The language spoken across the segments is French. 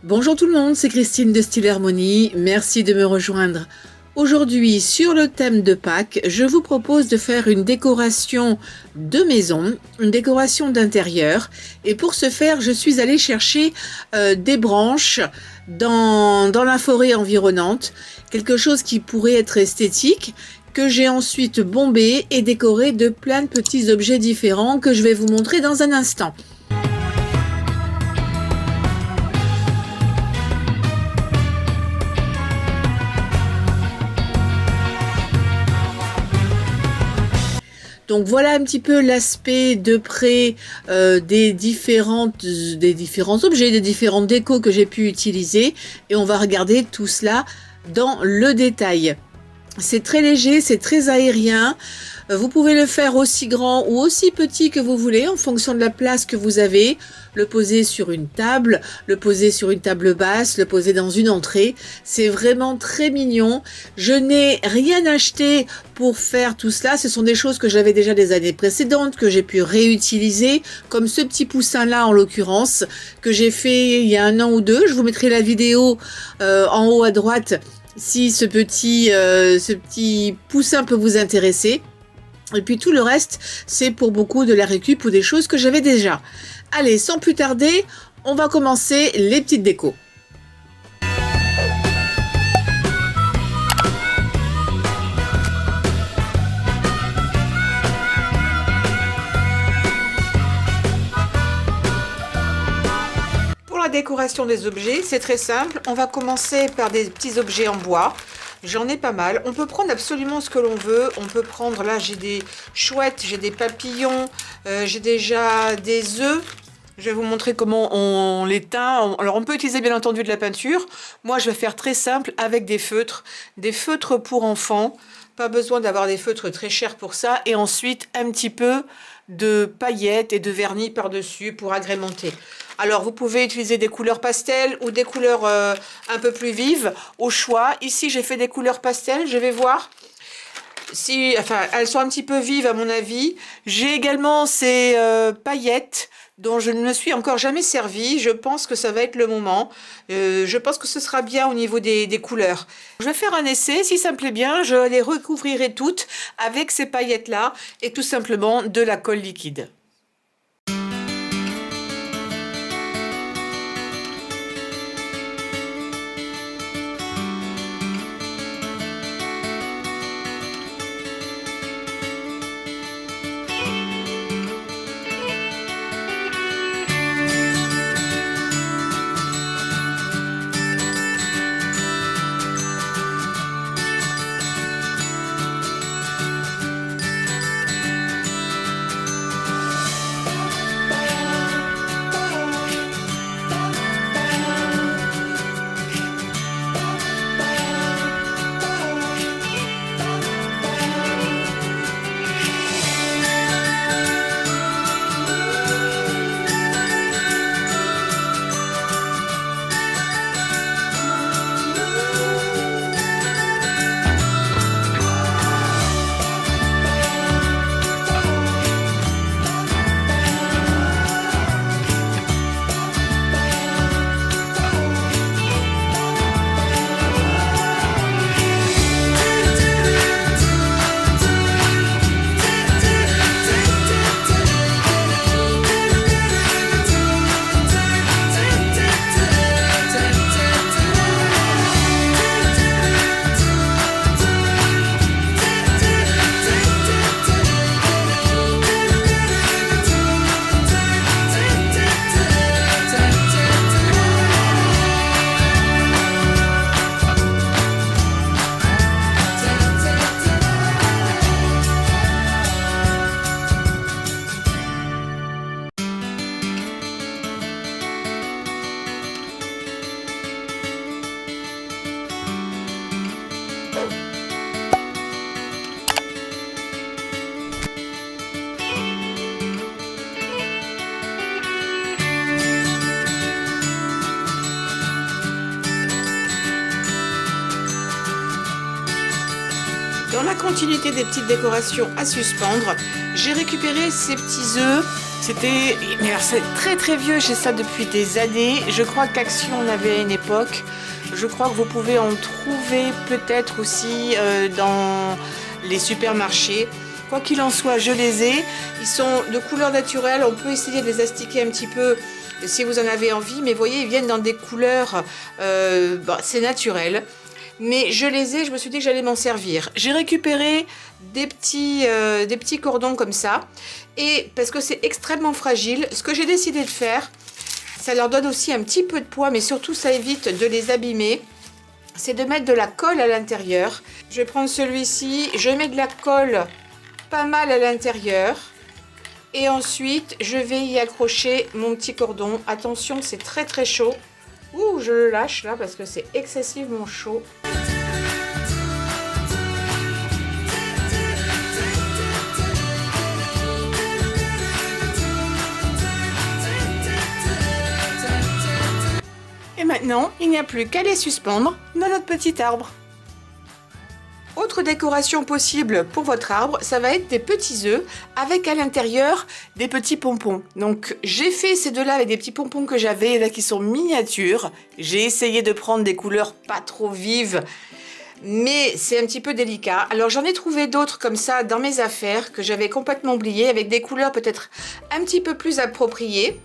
Bonjour tout le monde, c'est Christine de Style Harmonie, merci de me rejoindre. Aujourd'hui, sur le thème de Pâques, je vous propose de faire une décoration de maison, une décoration d'intérieur. Et pour ce faire, je suis allée chercher des branches dans la forêt environnante, quelque chose qui pourrait être esthétique, que j'ai ensuite bombé et décoré de plein de petits objets différents que je vais vous montrer dans un instant. Donc voilà un petit peu l'aspect de près des différents objets, des différentes décos que j'ai pu utiliser. Et on va regarder tout cela dans le détail. C'est très léger, c'est très aérien. Vous pouvez le faire aussi grand ou aussi petit que vous voulez en fonction de la place que vous avez. Le poser sur une table, le poser sur une table basse, le poser dans une entrée. C'est vraiment très mignon. Je n'ai rien acheté pour faire tout cela. Ce sont des choses que j'avais déjà des années précédentes, que j'ai pu réutiliser, comme ce petit poussin-là en l'occurrence, que j'ai fait il y a 1 an ou 2. Je vous mettrai la vidéo en haut à droite si ce petit poussin peut vous intéresser. Et puis tout le reste, c'est pour beaucoup de la récup ou des choses que j'avais déjà. Allez, sans plus tarder, on va commencer les petites décos. Pour la décoration des objets, c'est très simple. On va commencer par des petits objets en bois. J'en ai pas mal. On peut prendre absolument ce que l'on veut. On peut prendre, là j'ai des chouettes, j'ai des papillons, j'ai déjà des œufs. Je vais vous montrer comment on les teint. Alors on peut utiliser bien entendu de la peinture. Moi je vais faire très simple avec des feutres pour enfants. Pas besoin d'avoir des feutres très chers pour ça. Et ensuite un petit peu de paillettes et de vernis par-dessus pour agrémenter. Alors vous pouvez utiliser des couleurs pastel ou des couleurs un peu plus vives au choix. Ici j'ai fait des couleurs pastel, je vais voir si, enfin elles sont un petit peu vives à mon avis. J'ai également ces paillettes dont je ne me suis encore jamais servi. Je pense que ça va être le moment. Je pense que ce sera bien au niveau des couleurs. Je vais faire un essai. Si ça me plaît bien, je les recouvrirai toutes avec ces paillettes-là et tout simplement de la colle liquide. Dans la continuité des petites décorations à suspendre, j'ai récupéré ces petits œufs. C'était... Mais alors c'est très très vieux, j'ai ça depuis des années. Je crois qu'Action en avait à une époque. Je crois que vous pouvez en trouver peut-être aussi dans les supermarchés. Quoi qu'il en soit, je les ai. Ils sont de couleur naturelle. On peut essayer de les astiquer un petit peu si vous en avez envie. Mais vous voyez, ils viennent dans des couleurs... c'est naturel. Mais je les ai, je me suis dit que j'allais m'en servir. J'ai récupéré des petits cordons comme ça. Et parce que c'est extrêmement fragile, ce que j'ai décidé de faire, ça leur donne aussi un petit peu de poids, mais surtout ça évite de les abîmer. C'est de mettre de la colle à l'intérieur. Je vais prendre celui-ci, je mets de la colle pas mal à l'intérieur. Et ensuite, je vais y accrocher mon petit cordon. Attention, c'est très très chaud. Ouh, je le lâche là parce que c'est excessivement chaud. Et maintenant, il n'y a plus qu'à les suspendre dans notre petit arbre. Autre décoration possible pour votre arbre, ça va être des petits œufs avec à l'intérieur des petits pompons. Donc j'ai fait ces deux-là avec des petits pompons que j'avais là qui sont miniatures. J'ai essayé de prendre des couleurs pas trop vives, mais c'est un petit peu délicat. Alors j'en ai trouvé d'autres comme ça dans mes affaires que j'avais complètement oubliées avec des couleurs peut-être un petit peu plus appropriées.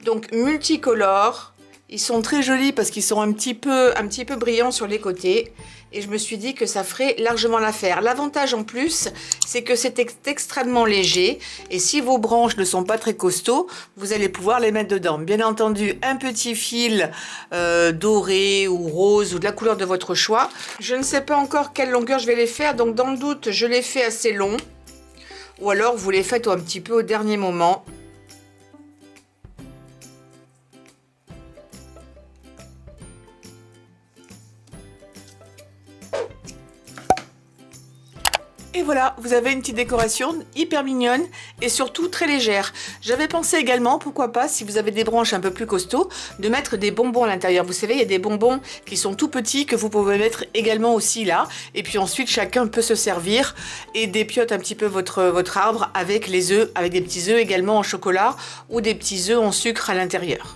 Donc multicolores. Ils sont très jolis parce qu'ils sont un petit peu brillants sur les côtés. Et je me suis dit que ça ferait largement l'affaire. L'avantage en plus, c'est que c'est extrêmement léger. Et si vos branches ne sont pas très costauds, vous allez pouvoir les mettre dedans. Bien entendu, un petit fil doré ou rose ou de la couleur de votre choix. Je ne sais pas encore quelle longueur je vais les faire. Donc dans le doute, je les fais assez longs. Ou alors vous les faites un petit peu au dernier moment. Et voilà, vous avez une petite décoration hyper mignonne et surtout très légère. J'avais pensé également, pourquoi pas, si vous avez des branches un peu plus costauds, de mettre des bonbons à l'intérieur. Vous savez, il y a des bonbons qui sont tout petits que vous pouvez mettre également aussi là. Et puis ensuite, chacun peut se servir et dépiote un petit peu votre arbre avec les œufs, avec des petits œufs également en chocolat ou des petits œufs en sucre à l'intérieur.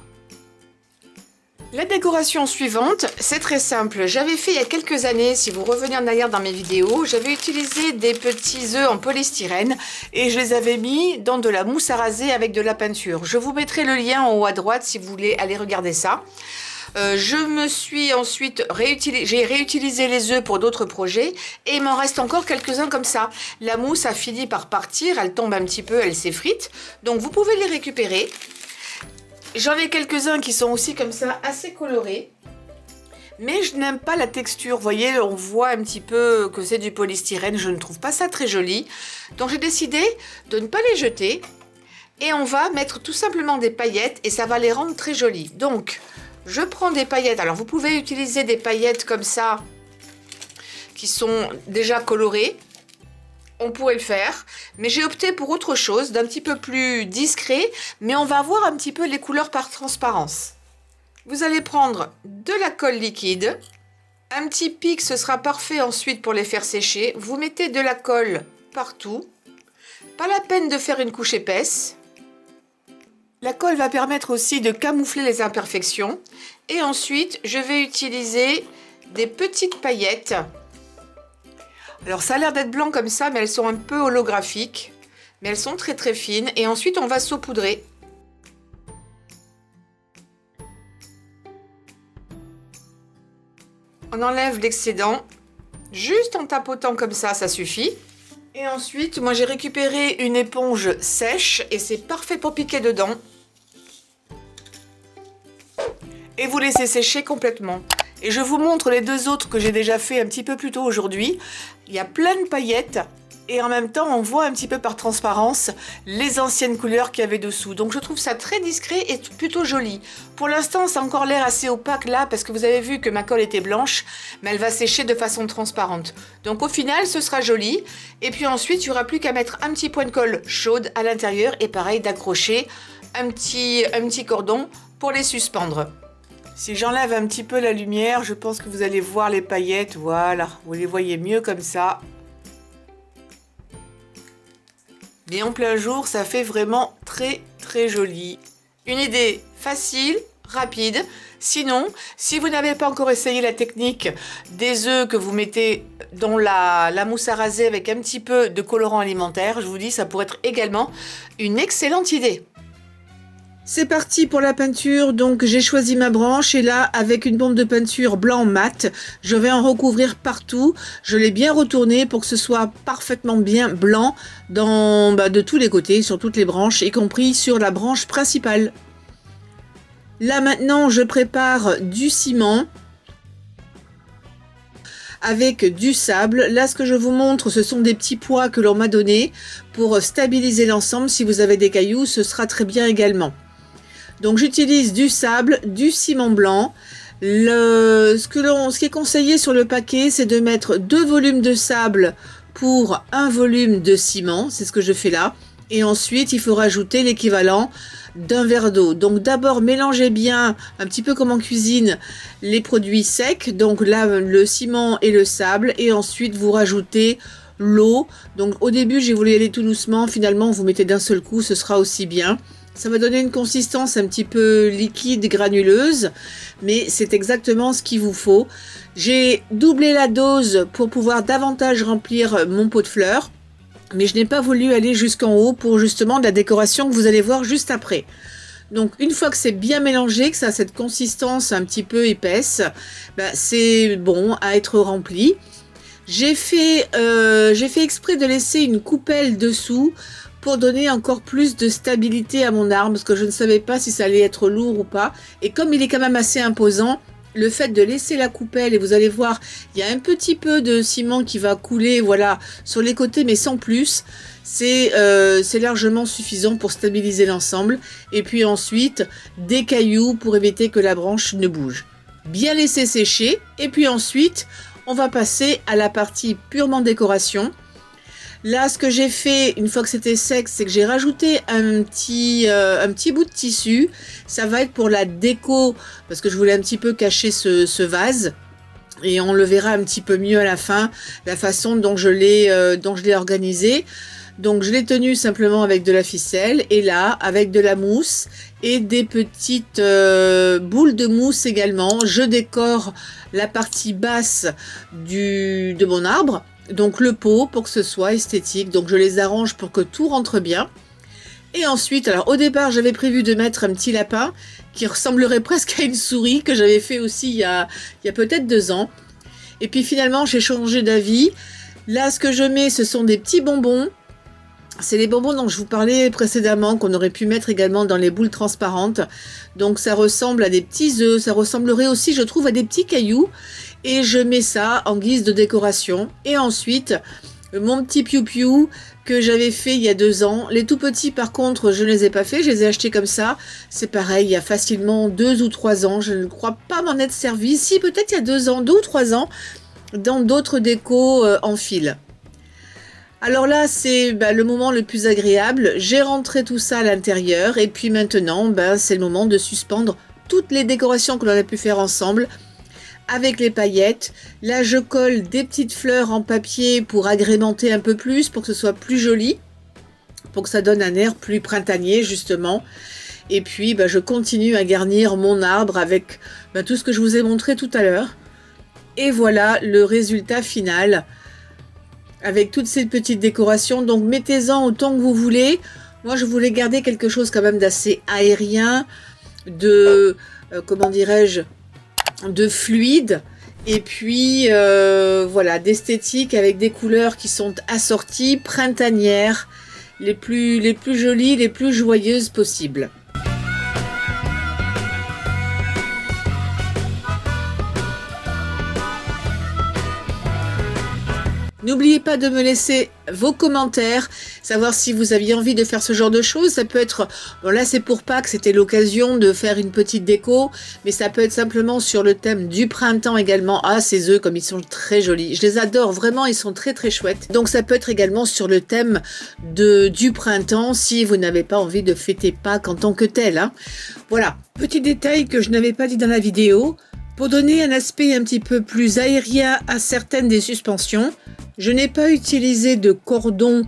La décoration suivante, c'est très simple. J'avais fait il y a quelques années, si vous revenez en arrière dans mes vidéos, j'avais utilisé des petits œufs en polystyrène et je les avais mis dans de la mousse à raser avec de la peinture. Je vous mettrai le lien en haut à droite si vous voulez aller regarder ça. Je me suis ensuite j'ai réutilisé les œufs pour d'autres projets et il m'en reste encore quelques-uns comme ça. La mousse a fini par partir, elle tombe un petit peu, elle s'effrite. Donc vous pouvez les récupérer. J'en ai quelques-uns qui sont aussi comme ça, assez colorés. Mais je n'aime pas la texture. Vous voyez, on voit un petit peu que c'est du polystyrène. Je ne trouve pas ça très joli. Donc j'ai décidé de ne pas les jeter. Et on va mettre tout simplement des paillettes et ça va les rendre très jolis. Donc, je prends des paillettes. Alors, vous pouvez utiliser des paillettes comme ça, qui sont déjà colorées. On pourrait le faire, mais j'ai opté pour autre chose, d'un petit peu plus discret, mais on va voir un petit peu les couleurs par transparence. Vous allez prendre de la colle liquide, un petit pic, ce sera parfait ensuite pour les faire sécher. Vous mettez de la colle partout, pas la peine de faire une couche épaisse. La colle va permettre aussi de camoufler les imperfections. Et ensuite, je vais utiliser des petites paillettes. Alors ça a l'air d'être blanc comme ça, mais elles sont un peu holographiques. Mais elles sont très très fines. Et ensuite on va saupoudrer. On enlève l'excédent. Juste en tapotant comme ça suffit. Et ensuite, moi j'ai récupéré une éponge sèche. Et c'est parfait pour piquer dedans. Et vous laissez sécher complètement. Et je vous montre les deux autres que j'ai déjà fait un petit peu plus tôt aujourd'hui. Il y a plein de paillettes et en même temps on voit un petit peu par transparence les anciennes couleurs qu'il y avait dessous. Donc je trouve ça très discret et plutôt joli. Pour l'instant ça a encore l'air assez opaque là parce que vous avez vu que ma colle était blanche, mais elle va sécher de façon transparente. Donc au final ce sera joli. Et puis ensuite il n'y aura plus qu'à mettre un petit point de colle chaude à l'intérieur et pareil d'accrocher un petit cordon pour les suspendre. Si j'enlève un petit peu la lumière, je pense que vous allez voir les paillettes. Voilà, vous les voyez mieux comme ça. mais en plein jour, ça fait vraiment très très joli. Une idée facile, rapide. Sinon, si vous n'avez pas encore essayé la technique des œufs que vous mettez dans la mousse à raser avec un petit peu de colorant alimentaire, je vous dis, ça pourrait être également une excellente idée. C'est parti pour la peinture, donc j'ai choisi ma branche et là avec une bombe de peinture blanc mat, je vais en recouvrir partout. Je l'ai bien retourné pour que ce soit parfaitement bien blanc de tous les côtés, sur toutes les branches, y compris sur la branche principale. Là maintenant je prépare du ciment avec du sable. Là ce que je vous montre, ce sont des petits poids que l'on m'a donné pour stabiliser l'ensemble. Si vous avez des cailloux, ce sera très bien également. Donc j'utilise du sable, du ciment blanc. Ce qui est conseillé sur le paquet, c'est de mettre 2 volumes de sable pour 1 volume de ciment. C'est ce que je fais là. Et ensuite, il faut rajouter l'équivalent d'un verre d'eau. Donc d'abord, mélangez bien, un petit peu comme en cuisine, les produits secs. Donc là, le ciment et le sable. Et ensuite, vous rajoutez l'eau. Donc au début, j'ai voulu y aller tout doucement. Finalement, vous mettez d'un seul coup, ce sera aussi bien. Ça va donner une consistance un petit peu liquide, granuleuse, mais c'est exactement ce qu'il vous faut. J'ai doublé la dose pour pouvoir davantage remplir mon pot de fleurs, mais je n'ai pas voulu aller jusqu'en haut pour justement de la décoration que vous allez voir juste après. Donc une fois que c'est bien mélangé, que ça a cette consistance un petit peu épaisse, c'est bon à être rempli. J'ai fait exprès de laisser une coupelle dessous pour donner encore plus de stabilité à mon arbre, parce que je ne savais pas si ça allait être lourd ou pas. Et comme il est quand même assez imposant, le fait de laisser la coupelle, et vous allez voir, il y a un petit peu de ciment qui va couler, voilà, sur les côtés, mais sans plus. C'est largement suffisant pour stabiliser l'ensemble. Et puis ensuite, des cailloux pour éviter que la branche ne bouge. Bien laisser sécher. Et puis ensuite, on va passer à la partie purement décoration. Là, ce que j'ai fait, une fois que c'était sec, c'est que j'ai rajouté un petit bout de tissu. Ça va être pour la déco, parce que je voulais un petit peu cacher ce vase. Et on le verra un petit peu mieux à la fin, la façon dont je l'ai organisé. Donc, je l'ai tenu simplement avec de la ficelle. Et là, avec de la mousse et des petites boules de mousse également, je décore la partie basse de mon arbre. Donc le pot pour que ce soit esthétique, donc je les arrange pour que tout rentre bien. Et ensuite, alors au départ j'avais prévu de mettre un petit lapin qui ressemblerait presque à une souris, que j'avais fait aussi il y a peut-être 2 ans. Et puis finalement j'ai changé d'avis. Là ce que je mets, ce sont des petits bonbons. C'est les bonbons dont je vous parlais précédemment, qu'on aurait pu mettre également dans les boules transparentes. Donc ça ressemble à des petits œufs, ça ressemblerait aussi, je trouve, à des petits cailloux. Et je mets ça en guise de décoration. Et ensuite, mon petit piou-piou que j'avais fait il y a 2 ans. Les tout petits, par contre, je ne les ai pas fait. Je les ai achetés comme ça. C'est pareil, il y a facilement 2 ou 3 ans. Je ne crois pas m'en être servi. Si, peut-être il y a 2 ans, 2 ou 3 ans, dans d'autres décos en fil. Alors là, c'est le moment le plus agréable. J'ai rentré tout ça à l'intérieur. Et puis maintenant, c'est le moment de suspendre toutes les décorations que l'on a pu faire ensemble avec les paillettes. Là, je colle des petites fleurs en papier pour agrémenter un peu plus, pour que ce soit plus joli, pour que ça donne un air plus printanier, justement. Et puis, je continue à garnir mon arbre avec tout ce que je vous ai montré tout à l'heure. Et voilà le résultat final, avec toutes ces petites décorations. Donc, mettez-en autant que vous voulez. Moi, je voulais garder quelque chose quand même d'assez aérien, de, comment dirais-je, de fluide, et puis voilà, d'esthétique avec des couleurs qui sont assorties, printanières, les plus jolies, les plus joyeuses possibles. N'oubliez pas de me laisser vos commentaires, savoir si vous aviez envie de faire ce genre de choses. Ça peut être, bon là c'est pour Pâques, c'était l'occasion de faire une petite déco, mais ça peut être simplement sur le thème du printemps également. Ah, ces œufs, comme ils sont très jolis. Je les adore, vraiment, ils sont très très chouettes. Donc ça peut être également sur le thème du printemps, si vous n'avez pas envie de fêter Pâques en tant que tel. Hein. Voilà, petit détail que je n'avais pas dit dans la vidéo. Pour donner un aspect un petit peu plus aérien à certaines des suspensions, je n'ai pas utilisé de cordon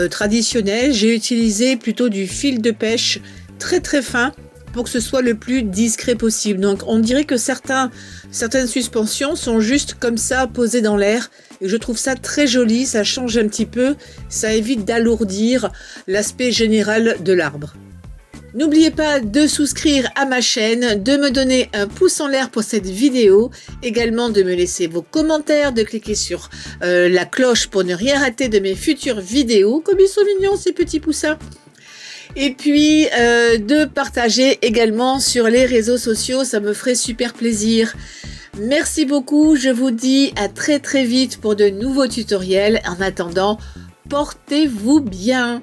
traditionnel. J'ai utilisé plutôt du fil de pêche très très fin pour que ce soit le plus discret possible. Donc on dirait que certaines suspensions sont juste comme ça posées dans l'air et je trouve ça très joli, ça change un petit peu, ça évite d'alourdir l'aspect général de l'arbre. N'oubliez pas de souscrire à ma chaîne, de me donner un pouce en l'air pour cette vidéo, également de me laisser vos commentaires, de cliquer sur la cloche pour ne rien rater de mes futures vidéos. Comme ils sont mignons ces petits poussins! Et puis de partager également sur les réseaux sociaux, ça me ferait super plaisir. Merci beaucoup, je vous dis à très très vite pour de nouveaux tutoriels. En attendant, portez-vous bien!